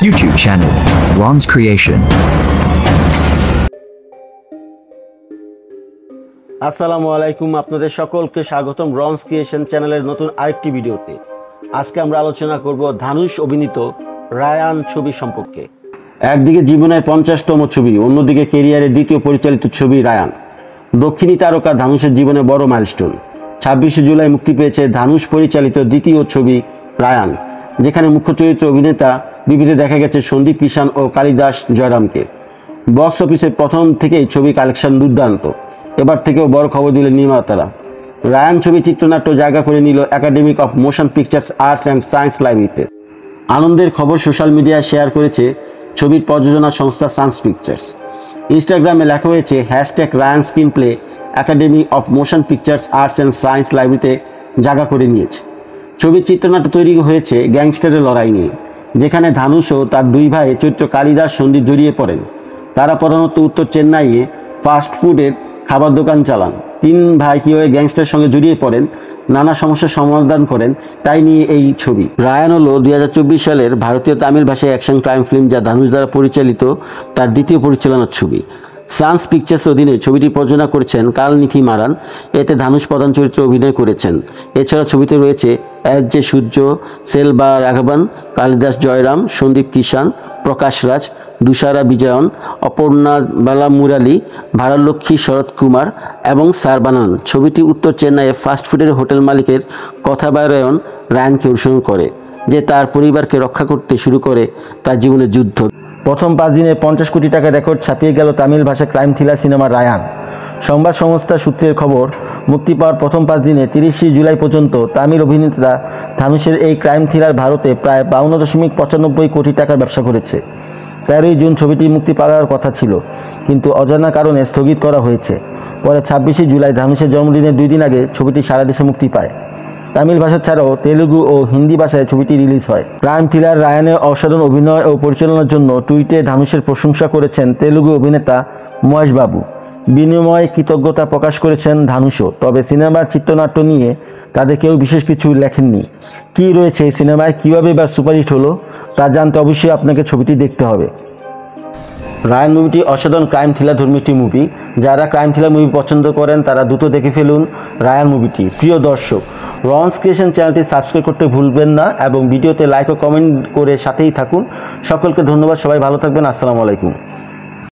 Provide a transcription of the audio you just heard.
YouTube channel, Ron's Creation. আসসালামু আলাইকুম, আপনাদের সকলকে স্বাগতম রনস ক্রিয়েশন চ্যানেলের নতুন আরেকটি ভিডিওতে। আজকে আমরা আলোচনা করব ধানুষ অভিনীত রায়ান ছবি সম্পর্কে। একদিকে জীবনের 50তম ছবি, অন্যদিকে ক্যারিয়ারের দ্বিতীয় পরিচালিত ছবি রায়ান। দক্ষিণী তারকা ধানুষের জীবনে বড় মাইলস্টোন। 26শে জুলাই মুক্তি পেয়েছে ধানুষ পরিচালিত দ্বিতীয় ছবি রায়ান, যেখানে মুখ্য চরিত্র অভিনেতা বিবিতে দেখা গেছে সন্দীপ কিষাণ ও কালিদাস জয়রামকে। বক্স অফিসের প্রথম থেকেই ছবি কালেকশন দুর্দান্ত। এবার থেকেও বড় খবর দিলেন নির্মাতারা। রায়ান ছবি চিত্রনাট্য জায়গা করে নিল academy of motion pictures arts and science লাইব্রেরিতে। আনন্দের খবর সোশ্যাল মিডিয়ায় শেয়ার করেছে ছবির প্রযোজনা সংস্থা সায়েন্স পিকচার্স। ইনস্টাগ্রামে লেখা হয়েছে #রায়ান screenplay academy of motion pictures arts and science লাইব্রেরিতে জায়গা করে নিয়েছে। ছবির চিত্রনাট্য তৈরি হয়েছে গ্যাংস্টারের লড়াই নিয়ে, যেখানে ধানুষ ও তার দুই ভাই চরিত্র কালিদাস সন্দীপ জড়িয়ে পড়েন। তারা প্রধানত উত্তর চেন্নাইয়ে ফাস্ট ফুডের খাবার দোকান চালান। তিন ভাই কীভাবে গ্যাংস্টারের সঙ্গে জড়িয়ে পড়েন, নানা সমস্যার সমাধান করেন, তাই নিয়ে এই ছবি। রায়ান হলো 2024 সালের ভারতীয় তামিল ভাষায় অ্যাকশন ক্রাইম ফিল্ম, যা ধানুষ দ্বারা পরিচালিত তার দ্বিতীয় পরিচালনার ছবি। সায়েন্স পিকচার্স অধীনে ছবিটি প্রযোজনা করেছেন কালনিথি মারান। এতে ধানুষ প্রধান চরিত্রে অভিনয় করেছেন। এছাড়া ছবিতে রয়েছে জে সূর্য, সেলবা রাঘবন, কালিদাস জয়রাম, সন্দীপ কিষাণ, প্রকাশ রাজ, দুষারা বিজয়ন, অপর্ণা বালা মুরালি, ভারতলক্ষ্মী শরৎ কুমার এবং সারবানান। ছবিটি উত্তর চেন্নাইয়ে ফাস্টফুডের হোটেল মালিকের কথাবায়ন রায়ানকে অনুসরণ করে, যে তার পরিবারকে রক্ষা করতে শুরু করে তার জীবনের যুদ্ধ। প্রথম 5 দিনে 50 কোটি টাকা রেকর্ড ছাপিয়ে গেল তামিল ভাষা ক্রাইম থ্রিলার সিনেমা রায়ান। সংবাদ সংস্থা সূত্রের খবর, মুক্তি পাওয়ার প্রথম 5 দিনে 30শে জুলাই পর্যন্ত তামিল অভিনেতা ধানুষের এই ক্রাইম থ্রিলার ভারতে প্রায় 52.95 কোটি টাকার ব্যবসা করেছে। 13ই জুন ছবিটি মুক্তি পাওয়ার কথা ছিল, কিন্তু অজানা কারণে স্থগিত করা হয়েছে। পরে 26শে জুলাই ধানুষের জন্মদিনের 2 দিন আগে ছবিটি সারা দেশে মুক্তি পায়। তামিল ভাষা ছাড়াও তেলুগু ও হিন্দি ভাষায় ছবিটি রিলিজ হয়। ক্রাইম থ্রিলার রায়ানের অসাধারণ অভিনয় ও পরিচালনার জন্য টুইটে ধানুষের প্রশংসা করেছেন তেলুগু অভিনেতা মহেশ বাবু। বিনিময়ে কৃতজ্ঞতা প্রকাশ করেছেন ধানুষও। তবে সিনেমার চিত্রনাট্য নিয়ে তাদের কেউ বিশেষ কিছু লেখেননি। কী রয়েছে এই সিনেমায়, কীভাবে বা সুপারহিট হলো, তা জানতে অবশ্যই আপনাকে ছবিটি দেখতে হবে। রায়ান মুভিটি অসাধারণ ক্রাইম থ্রিলার ধর্মী একটি মুভি। যারা ক্রাইম থ্রিলার মুভি পছন্দ করেন তারা দ্রুত দেখে ফেলুন রায়ান মুভিটি। প্রিয় দর্শক, রনস ক্রিয়েশন চ্যানেলটি সাবস্ক্রাইব করতে ভুলবেন না এবং ভিডিওতে লাইক ও কমেন্ট করে সাথেই থাকুন। সকলকে ধন্যবাদ, সবাই ভালো থাকবেন। আসসালামু আলাইকুম।